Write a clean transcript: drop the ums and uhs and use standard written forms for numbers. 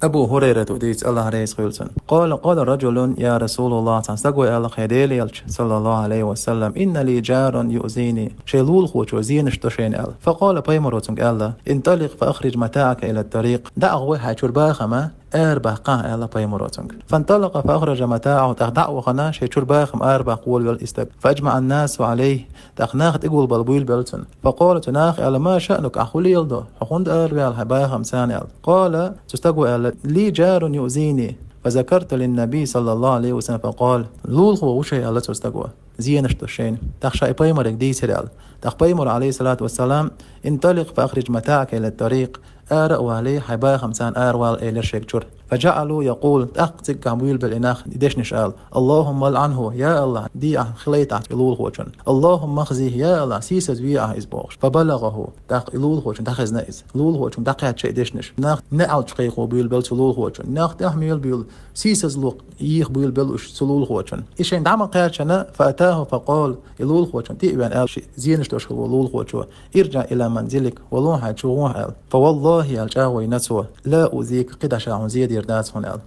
أبو هريرة وديت الله عليه وسلم قال رجل يا رسول الله تنسقوا على خيديل صلى الله عليه وسلم إن لي جار يؤذيني شيلول خوش وزين اشتشين أل فقال بيمروتنك الله انطلق فأخرج متاعك إلى الطريق دعوة حيشرباخما أربع قاع على بيمروتنك فانطلق فأخرج متاعه تخدع خنا شيشرباخم أربع قول والاستب فأجمع الناس عليه تخناخ تقول بالبويل بلتن فقال تناخ على ما شأنك أخولي يلدو حقند أربع الحباخم ثاني قال تستقوى لي جار يؤذيني فذكرت للنبي صلى الله عليه وسلم فقال لول هو وشي على تستقوى زينش تشين تخشى بيمرك دي سريال تخ بيمر عليه الصلاة والسلام انطلق فأخرج متاعك إلى الطريق آرأوا عليه حبا خمسان آروال إلى الشيكتور فجعلوا يقول تقتك عمويل بالإناخ ديش نشال اللهم لعنه يا الله دي خليت يلول خوشن اللهم اخزيه يا الله سيسز ويا إزبوش فبلغه تق يلول خوشن تخز نائز لول خوشن تقيت شيء ديشنش ناخ نعل شقيقو بيل بل سلول خوشن ناخ تحميل بيل سيسز لوق يخ بيل بل سلول خوشن إيشين دعم قياتشنا فأتاه فقال يلول خوشن تيبان آل شيء زينش تشخل ولول خوشو ارجع إلى منزلك ولون حيتشوه فوالله الجاوي نسوه لا أذيك قد شاعون زيد يرداس هنا